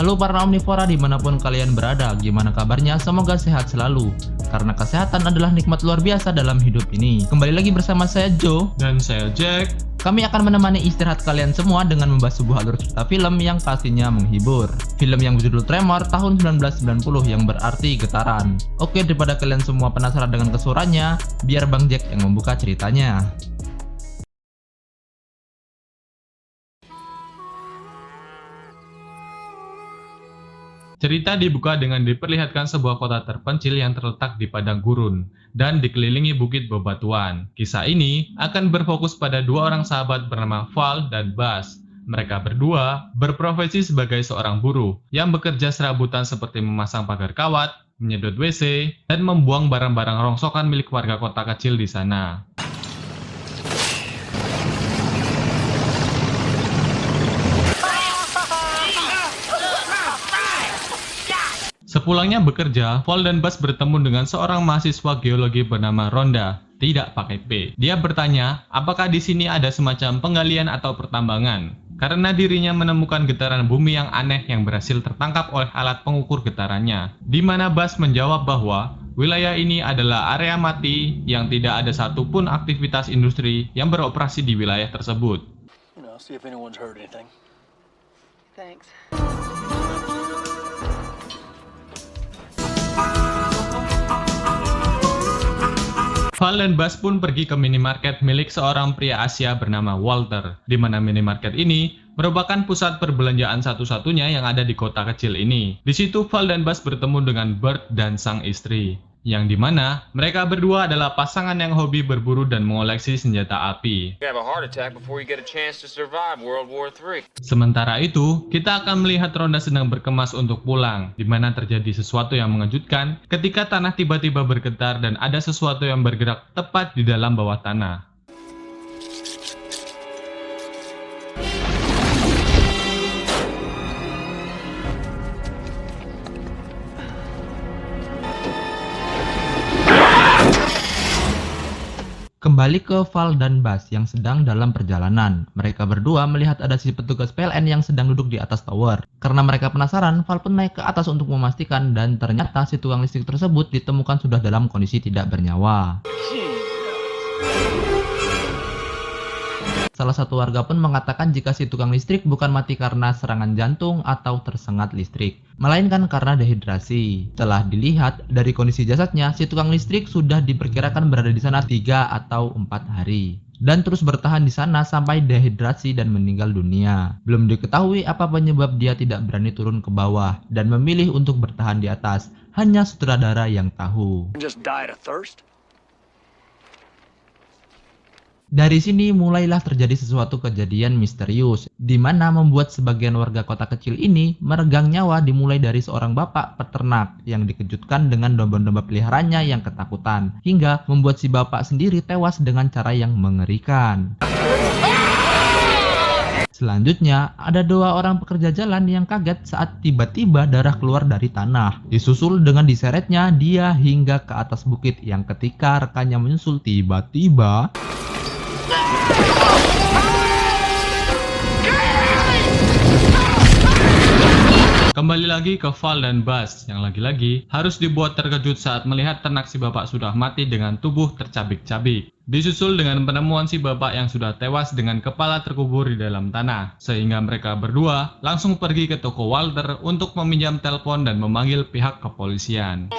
Halo para omnivora dimanapun kalian berada, gimana kabarnya? Semoga sehat selalu. Karena kesehatan adalah nikmat luar biasa dalam hidup ini. Kembali lagi bersama saya Joe dan saya Jack. Kami akan menemani istirahat kalian semua dengan membahas sebuah alur cerita film yang pastinya menghibur. Film yang berjudul Tremor tahun 1990 yang berarti getaran. Oke, daripada kalian semua penasaran dengan kesurannya, biar Bang Jack yang membuka ceritanya. Cerita dibuka dengan diperlihatkan sebuah kota terpencil yang terletak di padang gurun dan dikelilingi bukit bebatuan. Kisah ini akan berfokus pada dua orang sahabat bernama Val dan Buzz. Mereka berdua berprofesi sebagai seorang buruh yang bekerja serabutan seperti memasang pagar kawat, menyedot WC, dan membuang barang-barang rongsokan milik warga kota kecil di sana. Sepulangnya bekerja, Val dan Buzz bertemu dengan seorang mahasiswa geologi bernama Rhonda, tidak pakai P. Dia bertanya, apakah di sini ada semacam penggalian atau pertambangan? Karena dirinya menemukan getaran bumi yang aneh yang berhasil tertangkap oleh alat pengukur getarannya. Di mana Buzz menjawab bahwa wilayah ini adalah area mati yang tidak ada satupun aktivitas industri yang beroperasi di wilayah tersebut. Val dan Buzz pun pergi ke minimarket milik seorang pria Asia bernama Walter, di mana minimarket ini merupakan pusat perbelanjaan satu-satunya yang ada di kota kecil ini. Di situ Val dan Buzz bertemu dengan Bert dan sang istri, yang dimana mereka berdua adalah pasangan yang hobi berburu dan mengoleksi senjata api. Sementara itu, kita akan melihat Rhonda sedang berkemas untuk pulang, di mana terjadi sesuatu yang mengejutkan ketika tanah tiba-tiba bergetar dan ada sesuatu yang bergerak tepat di dalam bawah tanah. Kembali ke Val dan Buzz yang sedang dalam perjalanan. Mereka berdua melihat ada si petugas PLN yang sedang duduk di atas tower. Karena mereka penasaran, Val pun naik ke atas untuk memastikan dan ternyata si tukang listrik tersebut ditemukan sudah dalam kondisi tidak bernyawa. Salah satu warga pun mengatakan jika si tukang listrik bukan mati karena serangan jantung atau tersengat listrik, melainkan karena dehidrasi. Setelah dilihat dari kondisi jasadnya, si tukang listrik sudah diperkirakan berada di sana 3 atau 4 hari. Dan terus bertahan di sana sampai dehidrasi dan meninggal dunia. Belum diketahui apa penyebab dia tidak berani turun ke bawah dan memilih untuk bertahan di atas. Hanya sutradara yang tahu. Dari sini mulailah terjadi sesuatu kejadian misterius, di mana membuat sebagian warga kota kecil ini meregang nyawa dimulai dari seorang bapak peternak yang dikejutkan dengan domba-domba peliharanya yang ketakutan, hingga membuat si bapak sendiri tewas dengan cara yang mengerikan. Selanjutnya, ada 2 orang pekerja jalan yang kaget saat tiba-tiba darah keluar dari tanah. Disusul dengan diseretnya dia hingga ke atas bukit yang ketika rekannya menyusul tiba-tiba kembali lagi ke Val dan Buzz yang lagi-lagi harus dibuat terkejut saat melihat ternak si bapak sudah mati dengan tubuh tercabik-cabik. Disusul dengan penemuan si bapak yang sudah tewas dengan kepala terkubur di dalam tanah. Sehingga mereka berdua langsung pergi ke toko Walter untuk meminjam telepon dan memanggil pihak kepolisian.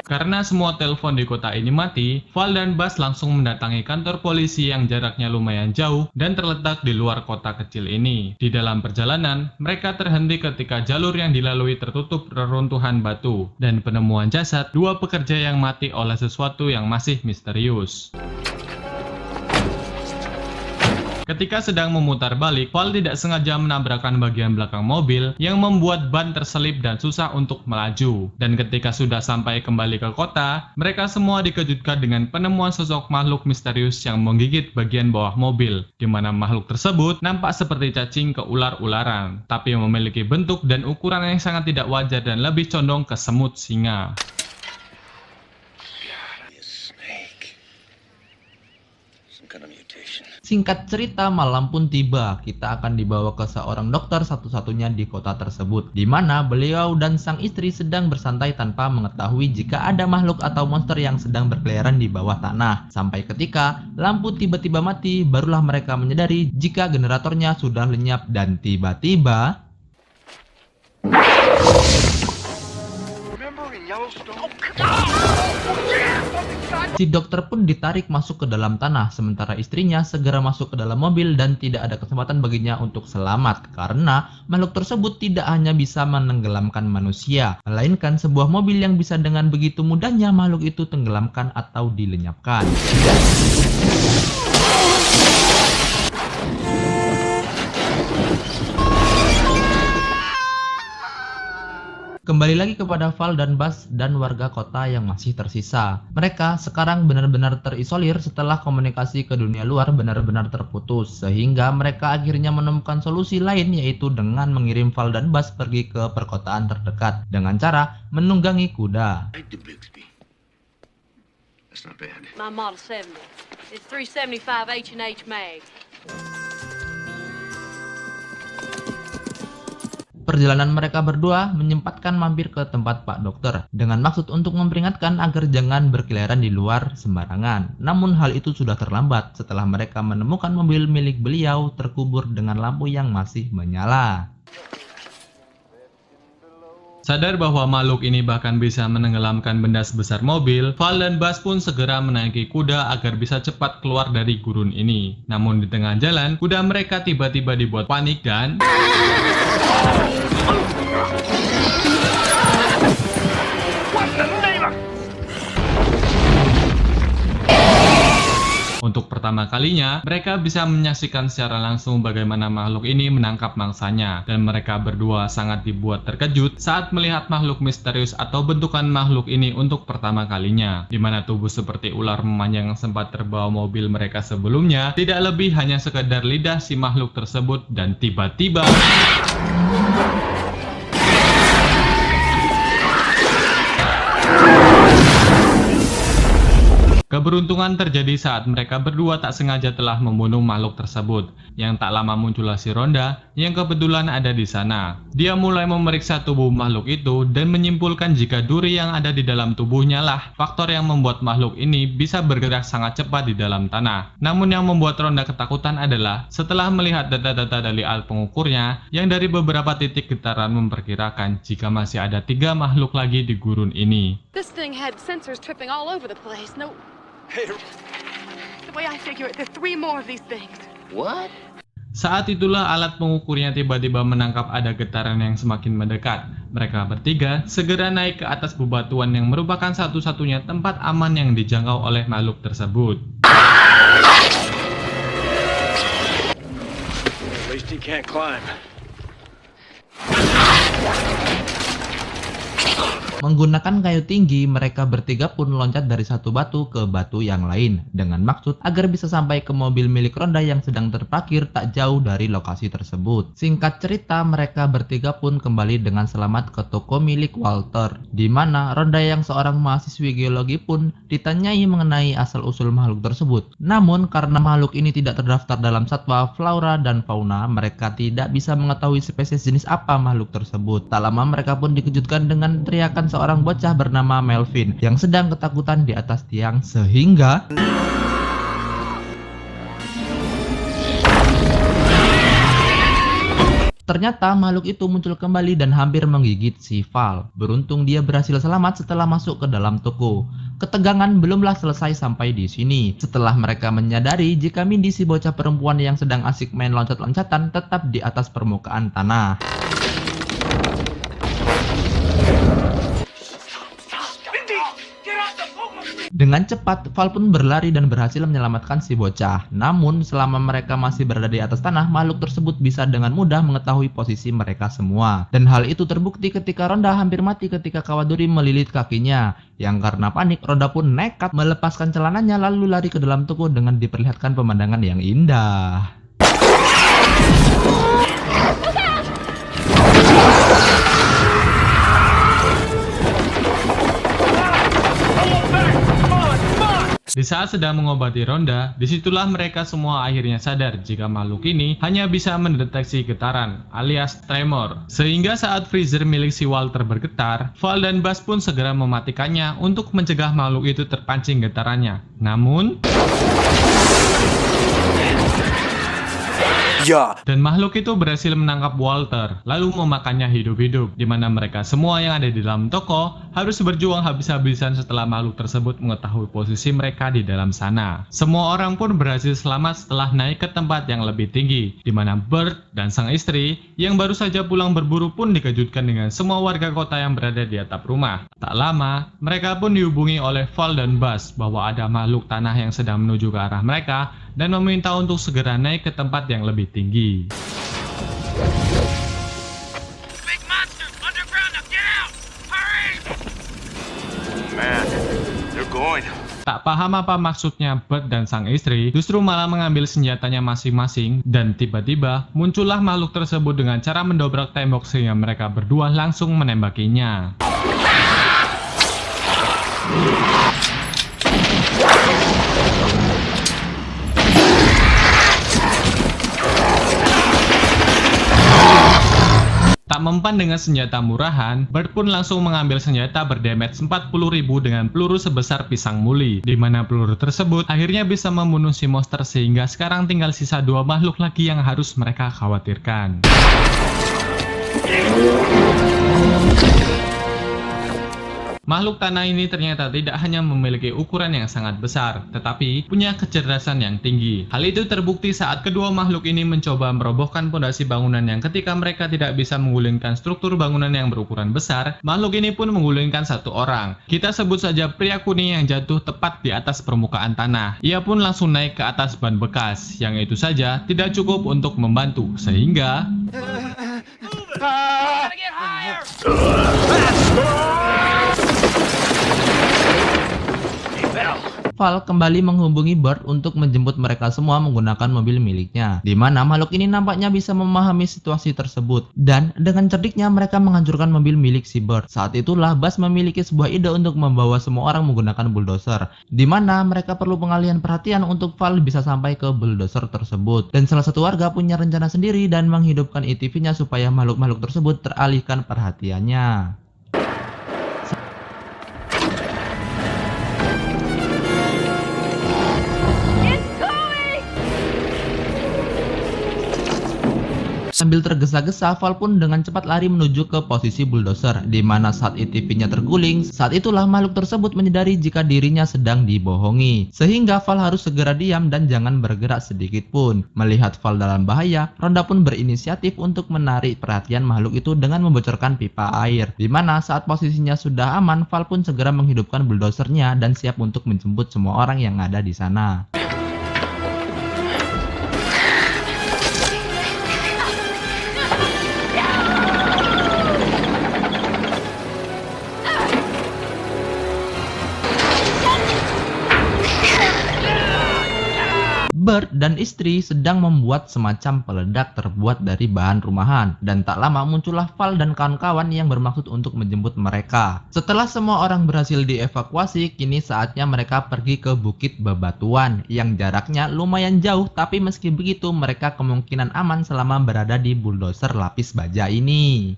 Karena semua telepon di kota ini mati, Val dan Buzz langsung mendatangi kantor polisi yang jaraknya lumayan jauh dan terletak di luar kota kecil ini. Di dalam perjalanan, mereka terhenti ketika jalur yang dilalui tertutup reruntuhan batu dan penemuan jasad 2 pekerja yang mati oleh sesuatu yang masih misterius. Ketika sedang memutar balik, Val tidak sengaja menabrakkan bagian belakang mobil yang membuat ban terselip dan susah untuk melaju. Dan ketika sudah sampai kembali ke kota, mereka semua dikejutkan dengan penemuan sosok makhluk misterius yang menggigit bagian bawah mobil, di mana makhluk tersebut nampak seperti cacing keular-ularan, tapi memiliki bentuk dan ukuran yang sangat tidak wajar dan lebih condong ke semut singa. Singkat cerita, malam pun tiba. Kita akan dibawa ke seorang dokter satu-satunya di kota tersebut, di mana beliau dan sang istri sedang bersantai tanpa mengetahui jika ada makhluk atau monster yang sedang berkeliaran di bawah tanah. Sampai ketika lampu tiba-tiba mati, barulah mereka menyadari jika generatornya sudah lenyap dan tiba-tiba si dokter pun ditarik masuk ke dalam tanah, sementara istrinya segera masuk ke dalam mobil dan tidak ada kesempatan baginya untuk selamat karena makhluk tersebut tidak hanya bisa menenggelamkan manusia, melainkan sebuah mobil yang bisa dengan begitu mudahnya makhluk itu tenggelamkan atau dilenyapkan. Kembali lagi kepada Val dan Buzz dan warga kota yang masih tersisa. Mereka sekarang benar-benar terisolir setelah komunikasi ke dunia luar benar-benar terputus, sehingga mereka akhirnya menemukan solusi lain, yaitu dengan mengirim Val dan Buzz pergi ke perkotaan terdekat dengan cara menunggangi kuda. My Model 70. It's 375 H&H mag. Perjalanan mereka berdua menyempatkan mampir ke tempat Pak Dokter dengan maksud untuk memperingatkan agar jangan berkeliaran di luar sembarangan. Namun hal itu sudah terlambat setelah mereka menemukan mobil milik beliau terkubur dengan lampu yang masih menyala. Sadar bahwa makhluk ini bahkan bisa menenggelamkan benda sebesar mobil, Val dan Buzz pun segera menaiki kuda agar bisa cepat keluar dari gurun ini. Namun di tengah jalan, kuda mereka tiba-tiba dibuat panik dan untuk pertama kalinya, mereka bisa menyaksikan secara langsung bagaimana makhluk ini menangkap mangsanya, dan mereka berdua sangat dibuat terkejut saat melihat makhluk misterius atau bentukan makhluk ini untuk pertama kalinya, di mana tubuh seperti ular memanjang yang sempat terbawa mobil mereka sebelumnya tidak lebih hanya sekedar lidah si makhluk tersebut, dan tiba-tiba keberuntungan terjadi saat mereka berdua tak sengaja telah membunuh makhluk tersebut. Yang tak lama muncullah si Ronda yang kebetulan ada di sana. Dia mulai memeriksa tubuh makhluk itu dan menyimpulkan jika duri yang ada di dalam tubuhnya lah faktor yang membuat makhluk ini bisa bergerak sangat cepat di dalam tanah. Namun yang membuat Ronda ketakutan adalah setelah melihat data-data dari alat pengukurnya yang dari beberapa titik getaran memperkirakan jika masih ada 3 makhluk lagi di gurun ini. This thing had sensors tripping all over the place. No. The way I figure it, there are 3 more of these things. What? Saat itulah alat pengukurnya tiba-tiba menangkap ada getaran yang semakin mendekat. Mereka bertiga segera naik ke atas bebatuan yang merupakan satu-satunya tempat aman yang dijangkau oleh makhluk tersebut. At least he can't climb. Menggunakan kayu tinggi, mereka bertiga pun loncat dari satu batu ke batu yang lain dengan maksud agar bisa sampai ke mobil milik Ronda yang sedang terparkir tak jauh dari lokasi tersebut. Singkat cerita, mereka bertiga pun kembali dengan selamat ke toko milik Walter, di mana Ronda yang seorang mahasiswi geologi pun ditanyai mengenai asal-usul makhluk tersebut. Namun karena makhluk ini tidak terdaftar dalam satwa, flora, dan fauna, mereka tidak bisa mengetahui spesies jenis apa makhluk tersebut. Tak lama mereka pun dikejutkan dengan teriakan seorang bocah bernama Melvin yang sedang ketakutan di atas tiang, sehingga ternyata makhluk itu muncul kembali dan hampir menggigit si Val. Beruntung dia berhasil selamat setelah masuk ke dalam toko. Ketegangan belumlah selesai sampai di sini. Setelah mereka menyadari jika Mindy, si bocah perempuan yang sedang asik main loncat-loncatan, tetap di atas permukaan tanah. Dengan cepat, Val pun berlari dan berhasil menyelamatkan si bocah. Namun, selama mereka masih berada di atas tanah, makhluk tersebut bisa dengan mudah mengetahui posisi mereka semua. Dan hal itu terbukti ketika Ronda hampir mati ketika kawat duri melilit kakinya. Yang karena panik, Ronda pun nekat melepaskan celananya lalu lari ke dalam toko dengan diperlihatkan pemandangan yang indah. Di saat sedang mengobati Rhonda, disitulah mereka semua akhirnya sadar jika makhluk ini hanya bisa mendeteksi getaran alias tremor. Sehingga saat freezer milik si Walter bergetar, Val dan Buzz pun segera mematikannya untuk mencegah makhluk itu terpancing getarannya. Namun dan makhluk itu berhasil menangkap Walter, lalu memakannya hidup-hidup, di mana mereka semua yang ada di dalam toko harus berjuang habis-habisan setelah makhluk tersebut mengetahui posisi mereka di dalam sana. Semua orang pun berhasil selamat setelah naik ke tempat yang lebih tinggi, di mana Bert dan sang istri yang baru saja pulang berburu pun dikejutkan dengan semua warga kota yang berada di atap rumah. Tak lama, mereka pun dihubungi oleh Val dan Buzz bahwa ada makhluk tanah yang sedang menuju ke arah mereka dan meminta untuk segera naik ke tempat yang lebih tinggi. Big monster underground, now get out! Hurry! Man, they're going. Tak paham apa maksudnya Bert dan sang istri, justru malah mengambil senjatanya masing-masing dan tiba-tiba muncullah makhluk tersebut dengan cara mendobrak tembok sehingga mereka berdua langsung menembakinya. Tak mempan dengan senjata murahan, Bert pun langsung mengambil senjata berdamage 40.000 dengan peluru sebesar pisang muli, di mana peluru tersebut akhirnya bisa membunuh si monster sehingga sekarang tinggal sisa 2 makhluk lagi yang harus mereka khawatirkan. Makhluk tanah ini ternyata tidak hanya memiliki ukuran yang sangat besar, tetapi punya kecerdasan yang tinggi. Hal itu terbukti saat kedua makhluk ini mencoba merobohkan pondasi bangunan yang ketika mereka tidak bisa menggulingkan struktur bangunan yang berukuran besar, makhluk ini pun menggulingkan satu orang. Kita sebut saja pria kuning yang jatuh tepat di atas permukaan tanah. Ia pun langsung naik ke atas ban bekas, yang itu saja tidak cukup untuk membantu, sehingga Gotta get higher! Val kembali menghubungi Bert untuk menjemput mereka semua menggunakan mobil miliknya, di mana makhluk ini nampaknya bisa memahami situasi tersebut, dan dengan cerdiknya mereka menghancurkan mobil milik si Bert. Saat itulah Buzz memiliki sebuah ide untuk membawa semua orang menggunakan bulldozer, di mana mereka perlu pengalihan perhatian untuk Val bisa sampai ke bulldozer tersebut. Dan salah satu warga punya rencana sendiri dan menghidupkan ETV-nya supaya makhluk-makhluk tersebut teralihkan perhatiannya. Sambil tergesa-gesa, Val pun dengan cepat lari menuju ke posisi bulldozer, di mana saat ETV-nya terguling, saat itulah makhluk tersebut menyadari jika dirinya sedang dibohongi. Sehingga Val harus segera diam dan jangan bergerak sedikit pun. Melihat Val dalam bahaya, Rhonda pun berinisiatif untuk menarik perhatian makhluk itu dengan membocorkan pipa air. Di mana saat posisinya sudah aman, Val pun segera menghidupkan bulldozernya dan siap untuk menjemput semua orang yang ada di sana. Bert dan istri sedang membuat semacam peledak terbuat dari bahan rumahan, dan tak lama muncullah Val dan kawan-kawan yang bermaksud untuk menjemput mereka. Setelah semua orang berhasil dievakuasi, kini saatnya mereka pergi ke Bukit Bebatuan yang jaraknya lumayan jauh, tapi meski begitu mereka kemungkinan aman selama berada di bulldozer lapis baja ini.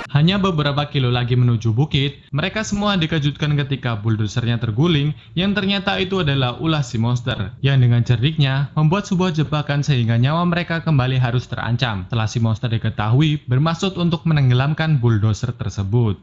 Hanya beberapa kilo lagi menuju bukit, mereka semua dikejutkan ketika bulldozernya terguling, yang ternyata itu adalah ulah si monster, yang dengan cerdiknya membuat sebuah jebakan sehingga nyawa mereka kembali harus terancam, setelah si monster diketahui bermaksud untuk menenggelamkan bulldozer tersebut.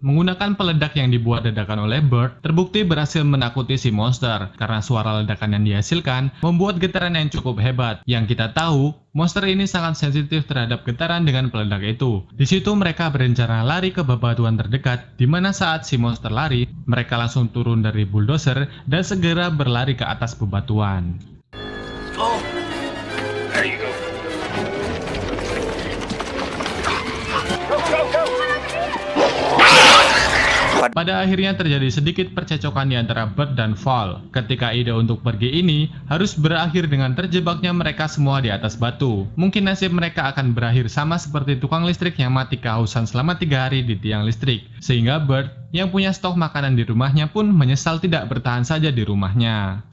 Menggunakan peledak yang dibuat dadakan oleh Bert, terbukti berhasil menakuti si monster, karena suara ledakan yang dihasilkan membuat getaran yang cukup hebat. Yang kita tahu, monster ini sangat sensitif terhadap getaran dengan peledak itu. Di situ mereka berencana lari ke bebatuan terdekat, di mana saat si monster lari, mereka langsung turun dari bulldozer dan segera berlari ke atas bebatuan. Oh, there you go. Pada akhirnya terjadi sedikit percecokan di antara Bert dan Val. Ketika ide untuk pergi ini harus berakhir dengan terjebaknya mereka semua di atas batu. Mungkin nasib mereka akan berakhir sama seperti tukang listrik yang mati kehausan selama 3 hari di tiang listrik. Sehingga Bert yang punya stok makanan di rumahnya pun menyesal tidak bertahan saja di rumahnya.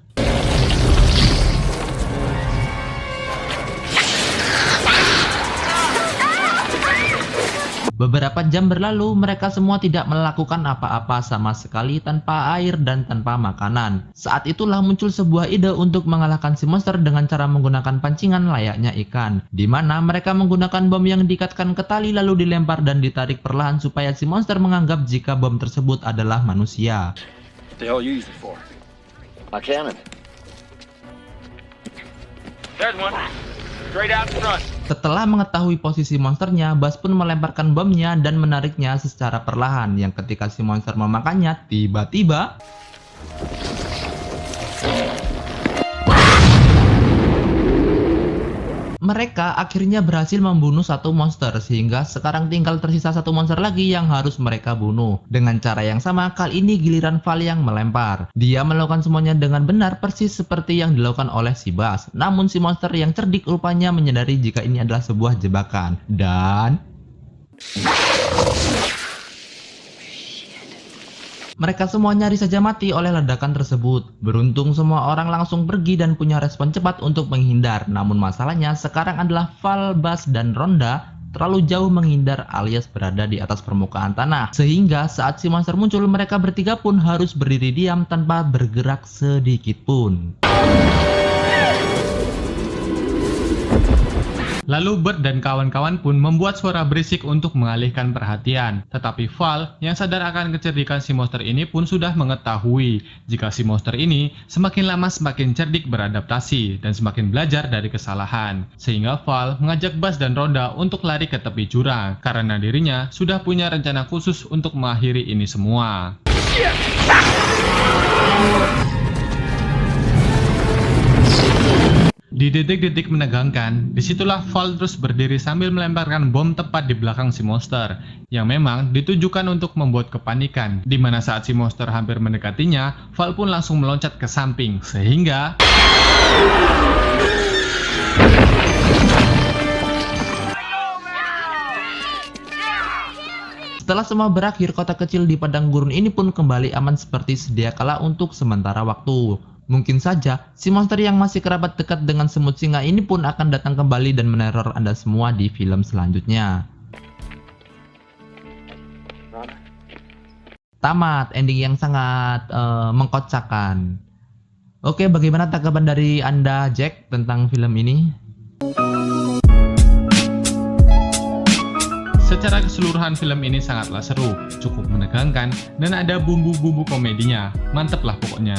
Beberapa jam berlalu, mereka semua tidak melakukan apa-apa sama sekali tanpa air dan tanpa makanan. Saat itulah muncul sebuah ide untuk mengalahkan si monster dengan cara menggunakan pancingan layaknya ikan, di mana mereka menggunakan bom yang diikatkan ke tali lalu dilempar dan ditarik perlahan supaya si monster menganggap jika bom tersebut adalah manusia. What the hell you use it for? My cannon. There's one. Straight out in front. Setelah mengetahui posisi monsternya, Buzz pun melemparkan bomnya dan menariknya secara perlahan, yang ketika si monster memakannya, tiba-tiba mereka akhirnya berhasil membunuh satu monster, sehingga sekarang tinggal tersisa satu monster lagi yang harus mereka bunuh. Dengan cara yang sama, kali ini giliran Val yang melempar. Dia melakukan semuanya dengan benar persis seperti yang dilakukan oleh si Buzz. Namun si monster yang cerdik rupanya menyadari jika ini adalah sebuah jebakan. Dan mereka semua nyaris saja mati oleh ledakan tersebut. Beruntung semua orang langsung pergi dan punya respon cepat untuk menghindar. Namun masalahnya sekarang adalah Val, Buzz, dan Rhonda terlalu jauh menghindar alias berada di atas permukaan tanah. Sehingga saat si monster muncul, mereka bertiga pun harus berdiri diam tanpa bergerak sedikit pun. Lalu Bert dan kawan-kawan pun membuat suara berisik untuk mengalihkan perhatian. Tetapi Val yang sadar akan kecerdikan si monster ini pun sudah mengetahui jika si monster ini semakin lama semakin cerdik beradaptasi dan semakin belajar dari kesalahan. Sehingga Val mengajak Buzz dan Rhonda untuk lari ke tepi jurang karena dirinya sudah punya rencana khusus untuk mengakhiri ini semua. Di detik-detik menegangkan, disitulah Val terus berdiri sambil melemparkan bom tepat di belakang si monster, yang memang ditujukan untuk membuat kepanikan, di mana saat si monster hampir mendekatinya, Val pun langsung meloncat ke samping, sehingga setelah semua berakhir, kota kecil di padang gurun ini pun kembali aman seperti sedia kala untuk sementara waktu. Mungkin saja, si monster yang masih kerabat dekat dengan semut singa ini pun akan datang kembali dan meneror Anda semua di film selanjutnya. Tamat, ending yang sangat mengkocakkan. Oke, bagaimana tanggapan dari Anda, Jack, tentang film ini? secara keseluruhan film ini sangatlah seru, cukup menegangkan, dan ada bumbu-bumbu komedinya. Mantep lah pokoknya.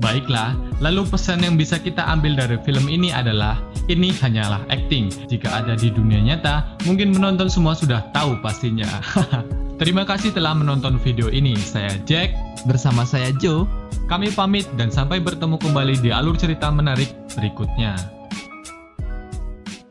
Baiklah, lalu pesan yang bisa kita ambil dari film ini adalah, ini hanyalah acting. Jika ada di dunia nyata, mungkin penonton semua sudah tahu pastinya. Terima kasih telah menonton video ini. Saya Jack. Bersama saya Joe. Kami pamit dan sampai bertemu kembali di alur cerita menarik berikutnya.